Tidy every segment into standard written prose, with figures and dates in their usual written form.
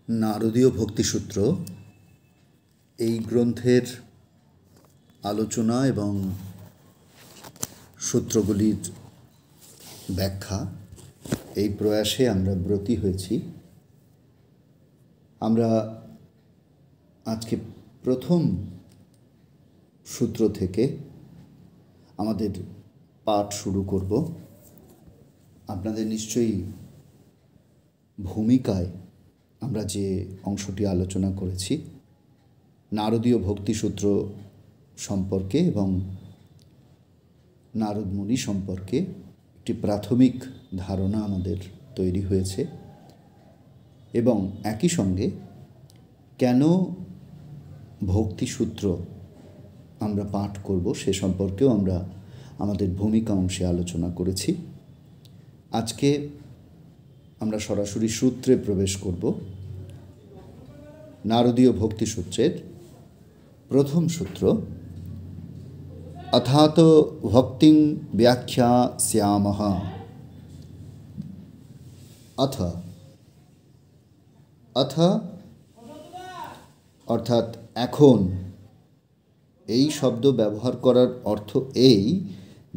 नारदीय भक्तिसूत्र এই গ্রন্থের আলোচনা এবং সূত্রগুলির ব্যাখ্যা এই প্রয়াসে আমরা ব্রতী হয়েছি। আমরা আজকে প্রথম সূত্র থেকে আমাদের পাঠ শুরু করব। আপনাদের নিশ্চয়ই ভূমিকায় আমরা যে অংশটি আলোচনা করেছি নারদীয় ভক্তিসূত্র সম্পর্কে এবং নারদ মুনি সম্পর্কে একটি প্রাথমিক ধারণা আমাদের তৈরি হয়েছে এবং একই সঙ্গে কেন ভক্তিসূত্র আমরা পাঠ করব সে সম্পর্কেও আমরা আমাদের ভূমিকা অংশে আলোচনা করেছি। আজকে আমরা সরাসরি সূত্রে প্রবেশ করব। নারদীয় ভক্তিসূত্রের প্রথম সূত্র, অথাত ভক্তিং ব্যাখ্যাস্যামঃ। অথ অথ অর্থাৎ এখন, এই শব্দ ব্যবহার করার অর্থ এই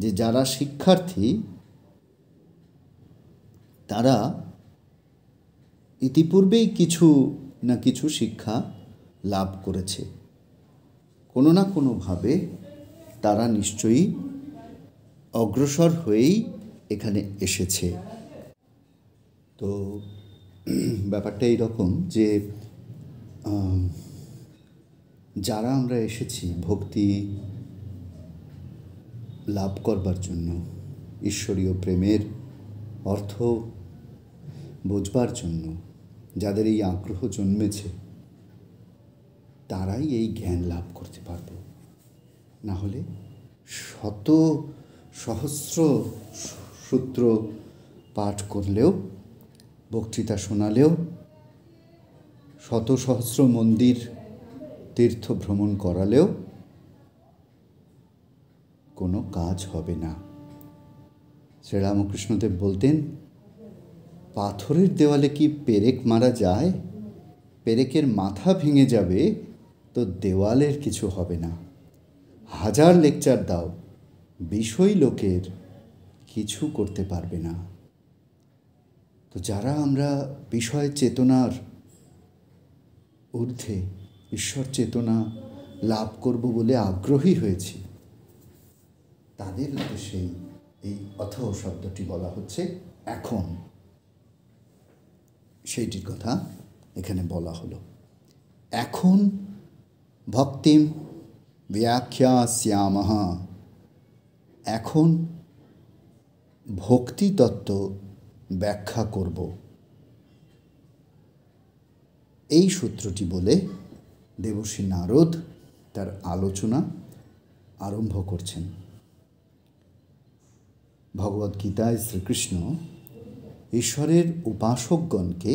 যে যারা শিক্ষার্থী তারা ইতিপূর্বেই কিছু না কিছু শিক্ষা লাভ করেছে, কোনো না কোনোভাবে তারা নিশ্চয়ই অগ্রসর হয়েই এখানে এসেছে। তো ব্যাপারটা এইরকম যে যারা আমরা এসেছি ভক্তি লাভ করবার জন্য, ঈশ্বরীয় প্রেমের অর্থ বুঝবার জন্য যাদের এই আগ্রহ জন্মেছে তারাই এই জ্ঞান লাভ করতে পারবে। না হলে শত সহস্র সূত্র পাঠ করলেও, বক্তৃতা শোনালেও, শত সহস্র মন্দির তীর্থ ভ্রমণ করালেও কোনো কাজ হবে না। শ্রীরামকৃষ্ণদেব বলতেন, পাথরের দেওয়ালে কি পেরেক মারা যায়? পেরেকের মাথা ভেঙে যাবে তো দেওয়ালের কিছু হবে না। হাজার লেকচার দাও, বিষয় লোকের কিছু করতে পারবে না। তো যারা আমরা বিষয় চেতনার ঊর্ধ্বে ঈশ্বর চেতনা লাভ করব বলে আগ্রহী হয়েছি, তাদের উদ্দেশ্যে এই অথ শব্দটি বলা হচ্ছে। এখন সেইটির কথা এখানে বলা হলো। এখন ভক্তিম ব্যাখ্যাস্যামঃ, এখন ভক্তি তত্ত্ব ব্যাখ্যা করব। এই সূত্রটি বলে দেবর্ষি নারদ তার আলোচনা আরম্ভ করছেন। ভগবদ্গীতায় শ্রীকৃষ্ণ ঈশ্বরের উপাসকগণকে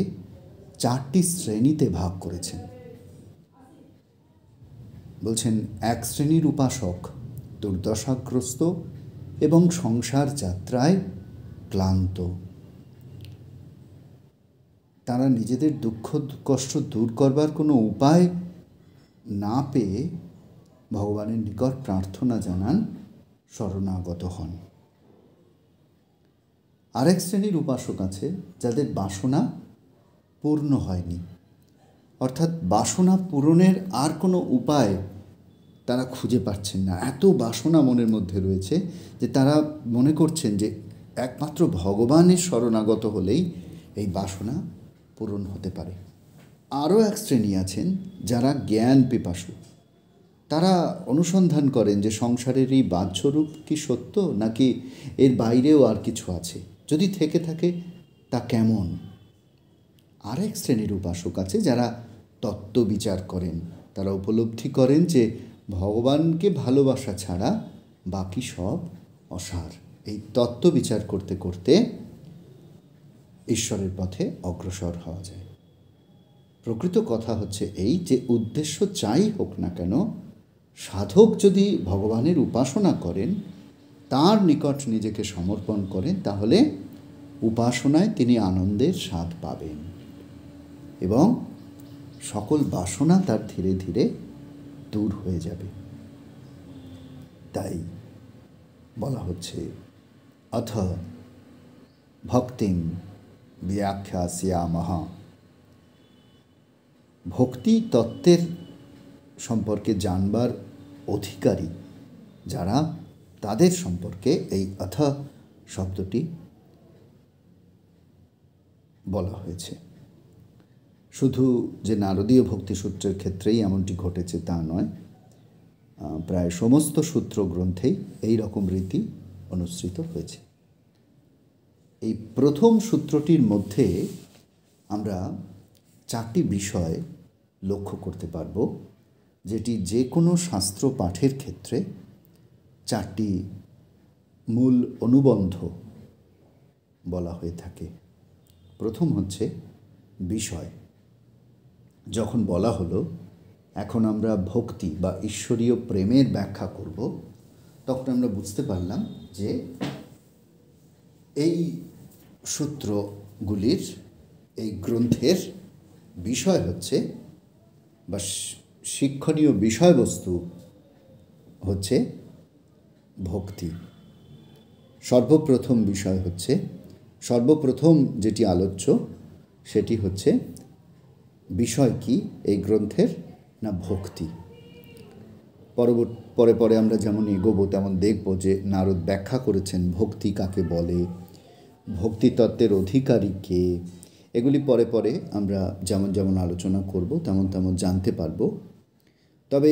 4টি শ্রেণীতে ভাগ করেছেন। বলছেন, এক শ্রেণীর উপাসক দুর্দশাগ্রস্ত এবং সংসার যাত্রায় ক্লান্ত। তারা নিজেদের দুঃখ কষ্ট দূর করবার কোনো উপায় না পেয়ে ভগবানের নিকট প্রার্থনা জানান, শরণাগত হন। আরেক শ্রেণীর উপাসক আছে যাদের বাসনা পূর্ণ হয়নি, অর্থাৎ বাসনা পূরণের আর কোনো উপায় তারা খুঁজে পাচ্ছেন না। এত বাসনা মনের মধ্যে রয়েছে যে তারা মনে করছেন যে একমাত্র ভগবানের শরণাগত হলেই এই বাসনা পূরণ হতে পারে। আরও এক শ্রেণী আছেন যারা জ্ঞান পিপাসু। তারা অনুসন্ধান করেন যে সংসারের এই বাহ্যরূপ কি সত্য, নাকি এর বাইরেও আর কিছু আছে, যদি থেকে থাকে তা কেমন। আরেক শ্রেণীর উপাসক আছে যারা তত্ত্ব বিচার করেন। তারা উপলব্ধি করেন যে ভগবানকে ভালোবাসা ছাড়া বাকি সব অসার। এই তত্ত্ব বিচার করতে করতে ঈশ্বরের পথে অগ্রসর হওয়া যায়। প্রকৃত কথা হচ্ছে এই যে উদ্দেশ্য যাই হোক না কেন, সাধক যদি ভগবানের উপাসনা করেন, তার নিকট নিজেকে সমর্পণ করেন, তাহলে উপাসনায় তিনি আনন্দের স্বাদ পাবেন এবং সকল বাসনা তার ধীরে ধীরে দূর হয়ে যাবে। তাই বলা হচ্ছে অথ ভক্তিম ব্যাখ্যাস্যামঃ। ভক্তি তত্ত্বের সম্পর্কে জানবার অধিকারী যারা, তাদের সম্পর্কে এই অথ শব্দটি বলা হয়েছে। শুধু যে নারদীয় ভক্তিসূত্রের ক্ষেত্রেই এমনটি ঘটেছে তা নয়, প্রায় সমস্ত সূত্র গ্রন্থেই এই রকম রীতি অনুসৃত হয়েছে। এই প্রথম সূত্রটির মধ্যে আমরা 4টি বিষয় লক্ষ্য করতে পারব, যেটি যে কোনো শাস্ত্র পাঠের ক্ষেত্রে 4টি মূল অনুবন্ধ বলা হয়ে থাকে। প্রথম হচ্ছে বিষয়। যখন বলা হলো এখন আমরা ভক্তি বা ঈশ্বরীয় প্রেমের ব্যাখ্যা করব, তখন আমরা বুঝতে পারলাম যে এই সূত্রগুলির, এই গ্রন্থের বিষয় হচ্ছে বা শিক্ষণীয় বিষয়বস্তু হচ্ছে ভক্তি। সর্বপ্রথম বিষয় হচ্ছে, সর্বপ্রথম যেটি আলোচ্য সেটি হচ্ছে বিষয় কি এই গ্রন্থের, না ভক্তি। পরে পরে আমরা যেমন এগোবো তেমন দেখব যে নারদ ব্যাখ্যা করেছেন ভক্তি কাকে বলে, ভক্তিতত্ত্বের অধিকারী কে, এগুলি পরে পরে আমরা যেমন যেমন আলোচনা করব তেমন তেমন জানতে পারব। তবে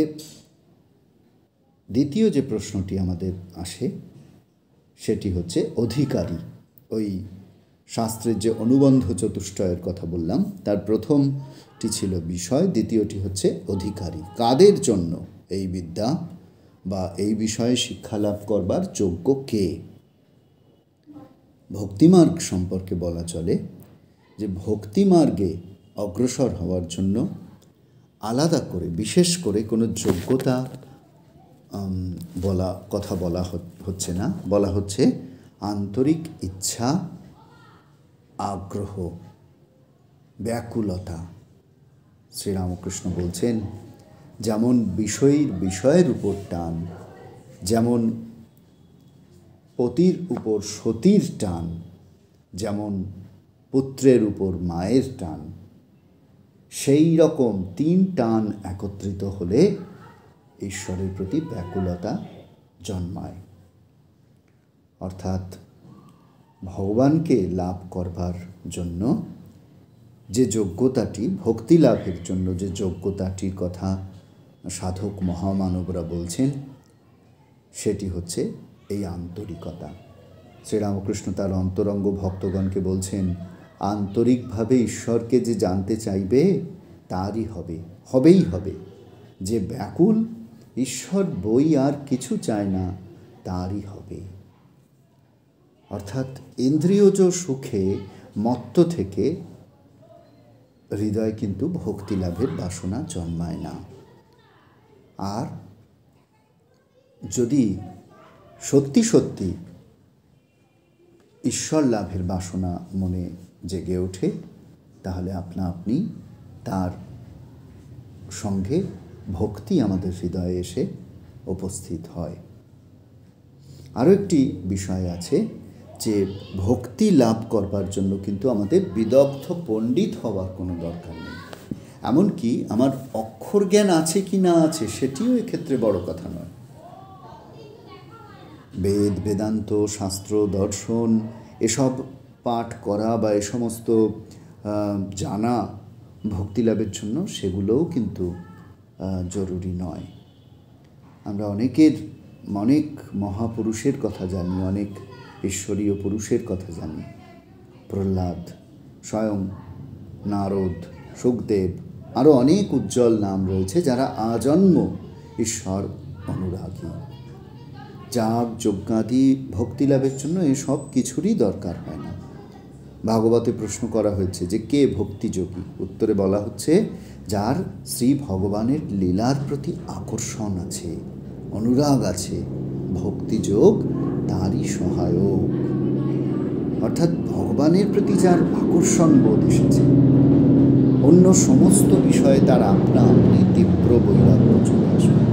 দ্বিতীয় যে প্রশ্নটি আমাদের আসে সেটি হচ্ছে অধিকারী। ওই শাস্ত্রের যে অনুবন্ধ চতুষ্টয়ের কথা বললাম তার প্রথমটি ছিল বিষয়, দ্বিতীয়টি হচ্ছে অধিকারী। কাদের জন্য এই বিদ্যা বা এই বিষয়ে শিক্ষা লাভ করবার যোগ্য কে? ভক্তিমার্গ সম্পর্কে বলা চলে যে ভক্তিমার্গে অগ্রসর হওয়ার জন্য আলাদা করে বিশেষ করে কোনো যোগ্যতা কথা বলা হচ্ছে না, বলা হচ্ছে আন্তরিক ইচ্ছা, আগ্রহ, ব্যাকুলতা। শ্রীরামকৃষ্ণ বলছেন যেমন বিষয়ের উপর টান, যেমন পতির উপর সতীর টান, যেমন পুত্রের উপর মায়ের টান, সেই রকম 3 টান একত্রিত হলে ঈশ্বরের প্রতি ব্যাকুলতা জন্মায়। অর্থাৎ ভগবানকে লাভ করবার জন্য যে যোগ্যতাটি, ভক্তি লাভের জন্য যে যোগ্যতাটির কথা সাধক মহামানবরা বলছেন সেটি হচ্ছে এই আন্তরিকতা। শ্রীরামকৃষ্ণ তার অন্তরঙ্গ ভক্তগণকে বলছেন আন্তরিকভাবে ঈশ্বরকে যে জানতে চাইবে তারই হবেই হবে। যে ব্যাকুল, ঈশ্বর বই আর কিছু চায় না, তারই হবে। অর্থাৎ ইন্দ্রিয়জ সুখে মত্ত থেকে হৃদয় কিন্তু ভক্তি লাভের বাসনা জন্মায় না। আর যদি সত্যি সত্যি ঈশ্বর লাভের বাসনা মনে জেগে ওঠে তাহলে আপনা আপনি তার সঙ্গে ভক্তি আমাদের হৃদয়ে এসে উপস্থিত হয়। আরও একটি বিষয় আছে যে ভক্তি লাভ করবার জন্য কিন্তু আমাদের বিদগ্ধ পণ্ডিত হওয়ার কোনো দরকার নেই। এমনকি আমার অক্ষর জ্ঞান আছে কি না আছে সেটিও এক্ষেত্রে বড় কথা নয়। বেদ, বেদান্ত, শাস্ত্র, দর্শন এসব পাঠ করা বা এ সমস্ত জানা ভক্তি লাভের জন্য সেগুলোও কিন্তু জরুরি নয়। আমরা অনেক মহাপুরুষের কথা জানি, অনেক ঈশ্বরীয় পুরুষের কথা জানি। প্রহ্লাদ, স্বয়ং নারদ, সুখদেব, আরও অনেক উজ্জ্বল নাম রয়েছে যারা আজন্ম ঈশ্বর অনুরাগী। যাগ যজ্ঞাদি ভক্তি লাভের জন্য এসব কিছুরই দরকার হয় না। ভাগবতে প্রশ্ন করা হয়েছে যে কে ভক্তিযোগী? উত্তরে বলা হচ্ছে যার শ্রী ভগবানের লীলার প্রতি আকর্ষণ আছে, অনুরাগ আছে, ভক্তিযোগ তারই সহায়ক। অর্থাৎ ভগবানের প্রতি যার আকর্ষণ বোধ এসেছে, অন্য সমস্ত বিষয়ে তার আপনা আপনি তীব্র বৈরাগ্য চলে আসবে।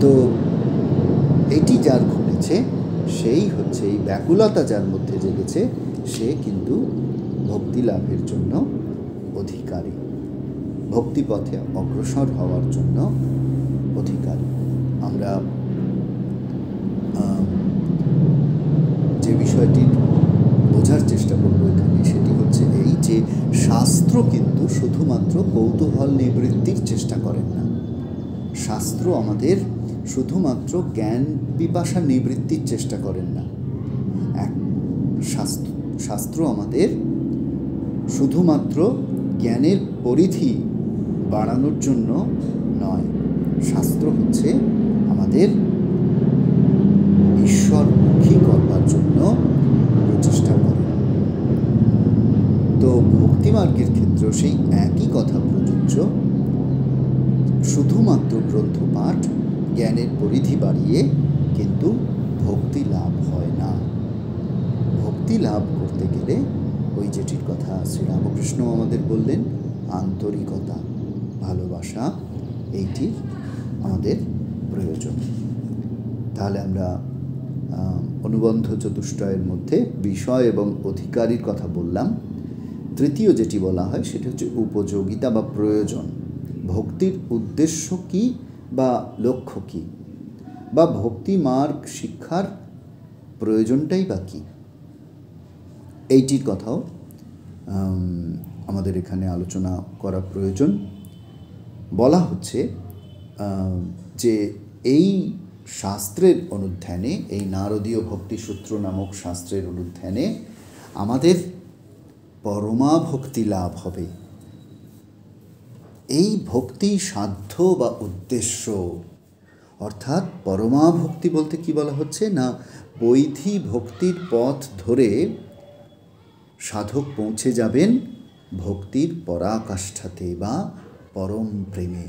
তো এটি যার ঘটেছে সেই হচ্ছে, এই ব্যাকুলতা যার মধ্যে জেগেছে, সে কিন্তু ভক্তি লাভের জন্য অধিকারী, ভক্তিপথে অগ্রসর হওয়ার জন্য অধিকারী। আমরা যে বিষয়টি বোঝার চেষ্টা করব এখানে সেটি হচ্ছে এই যে শাস্ত্র কিন্তু শুধুমাত্র কৌতূহল নিবৃত্তির চেষ্টা করেন না। শাস্ত্র আমাদের শুধুমাত্র জ্ঞান পিপাসা নিবৃত্তির চেষ্টা করেন না। শাস্ত্র আমাদের শুধুমাত্র জ্ঞানের পরিধি বাড়ানোর জন্য নয়, শাস্ত্র হচ্ছে আমাদের ঈশ্বরমুখী করবার জন্য প্রচেষ্টা করে। তো ভক্তিমার্গের ক্ষেত্রেও সেই একই কথা প্রযোজ্য। শুধুমাত্র গ্রন্থপাঠ জ্ঞানের পরিধি বাড়িয়ে কিন্তু ভক্তি লাভ হয় না। ভক্তি লাভ করতে গেলে ওই যেটির কথা শ্রীরামকৃষ্ণ আমাদের বললেন, আন্তরিকতা, ভালোবাসা, এইটির আমাদের প্রয়োজন। তাহলে আমরা অনুবন্ধ চতুষ্টয়ের মধ্যে বিষয় এবং অধিকারীর কথা বললাম। তৃতীয় যেটি বলা হয় সেটি হচ্ছে উপযোগিতা বা প্রয়োজন। ভক্তির উদ্দেশ্য কী বা লক্ষ্য কী, বা ভক্তি মার্গ শিক্ষার প্রয়োজনটাই বা কী, এইটির কথাও আমাদের এখানে আলোচনা করা প্রয়োজন। বলা হচ্ছে যে এই শাস্ত্রের অনুধ্যানে, এই নারদীয় ভক্তিসূত্র নামক শাস্ত্রের অনুধ্যানে আমাদের পরমা ভক্তি লাভ হবে। এই ভক্তি সাধ্য বা উদ্দেশ্য, অর্থাৎ পরমা ভক্তি বলতে কি বলা হচ্ছে না, বৈধি ভক্তির পথ ধরে সাধক পৌঁছে যাবেন ভক্তির পরাকাষ্ঠাতে বা পরম প্রেমে,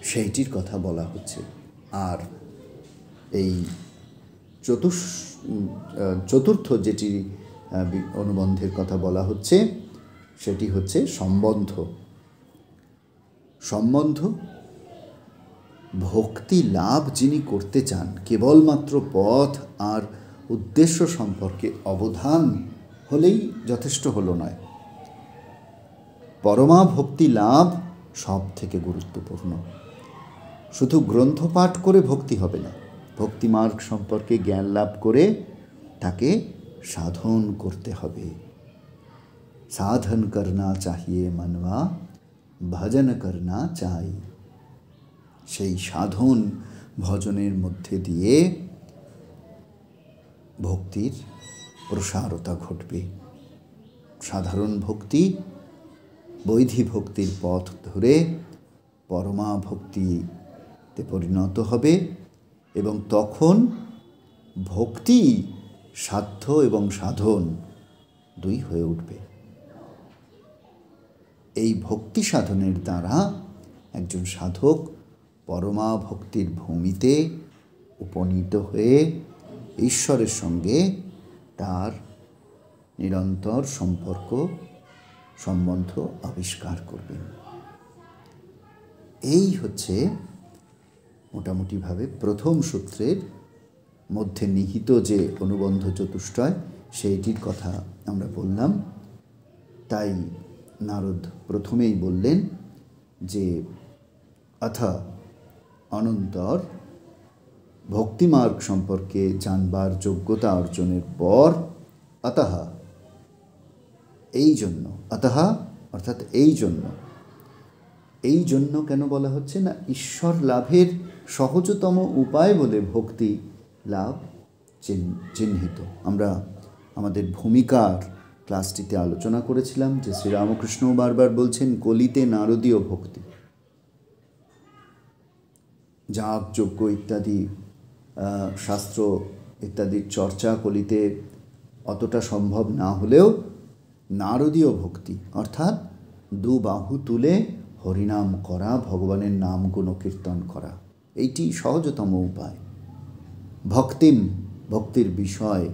সেইটির কথা বলা হচ্ছে। আর এই চতুর্থ যেটি অনুবন্ধের কথা বলা হচ্ছে সেটি হচ্ছে সম্বন্ধ। সম্বন্ধ, ভক্তি লাভ যিনি করতে চান, কেবলমাত্র পথ আর উদ্দেশ্য সম্পর্কে অবধান হলেই যথেষ্ট হলো নয়। পরমা ভক্তি লাভ সব থেকে গুরুত্বপূর্ণ। শুধু গ্রন্থপাঠ করে ভক্তি হবে না, ভক্তি মার্গ সম্পর্কে জ্ঞান লাভ করে তাকে সাধন করতে হবে। সাধন করনা চাহিয়ে মনবা, ভজন করনা চাই। সেই সাধন ভজনের মধ্যে দিয়ে ভক্তির প্রসারতা ঘটবে। সাধারণ ভক্তি বৈধি ভক্তির পথ ধরে পরমা ভক্তিতে পরিণত হবে এবং তখন ভক্তি সাধ্য এবং সাধন দুই হয়ে উঠবে। এই ভক্তি সাধনের দ্বারা একজন সাধক পরমা ভক্তির ভূমিতে উপনীত হয়ে ঈশ্বরের সঙ্গে তার নিরন্তর সম্বন্ধ আবিষ্কার করবেন। এই হচ্ছে মোটামুটিভাবে প্রথম সূত্রের মধ্যে নিহিত যে অনুবন্ধ চতুষ্টয়, সেইটির কথা আমরা বললাম। তাই নারদ প্রথমেই বললেন যে অথ অনন্তর ভক্তিমার্গ সম্পর্কে জানবার যোগ্যতা অর্জনের পর অতঃ, এই জন্য, অতঃ অর্থাৎ এই জন্য কেন বলা হচ্ছে না, ঈশ্বর লাভের সহজতম উপায় বলে ভক্তি লাভ চিহ্নিত। আমরা আমাদের ভূমিকার ক্লাসটিতে আলোচনা করেছিলাম যে শ্রীরামকৃষ্ণ বারবার বলছেন কলিতে নারদীয় ভক্তি, যাগ যজ্ঞ ইত্যাদি শাস্ত্র ইত্যাদির চর্চা কলিতে অতটা সম্ভব না হলেও নারদীয় ভক্তি অর্থাৎ দু বাহু তুলে হরিনাম করা, ভগবানের নাম গুণকীর্তন করা, এইটি সহজতম উপায়। ভক্তির বিষয়,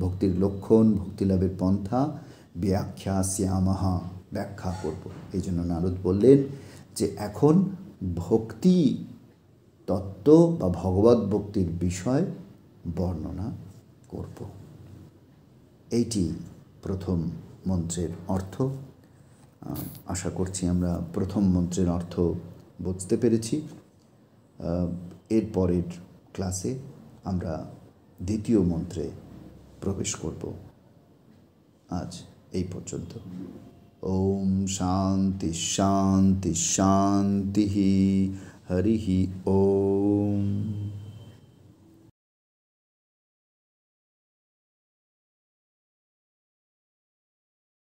ভক্তির লক্ষণ, ভক্তিলাভের পন্থা ব্যাখ্যাস্যামः, ব্যাখ্যা করব। এই জন্য নারদ বললেন যে এখন ভক্তি তত্ত্ব বা ভগবত ভক্তির বিষয় বর্ণনা করব। এইটি প্রথম মন্ত্রের অর্থ। আশা করছি আমরা প্রথম মন্ত্রের অর্থ বুঝতে পেরেছি। এর পরের ক্লাসে আমরা দ্বিতীয় মন্ত্রে প্রবেশ করব। আজ এই পর্যন্ত। ওম শান্তি শান্তি শান্তি। হরি ওম।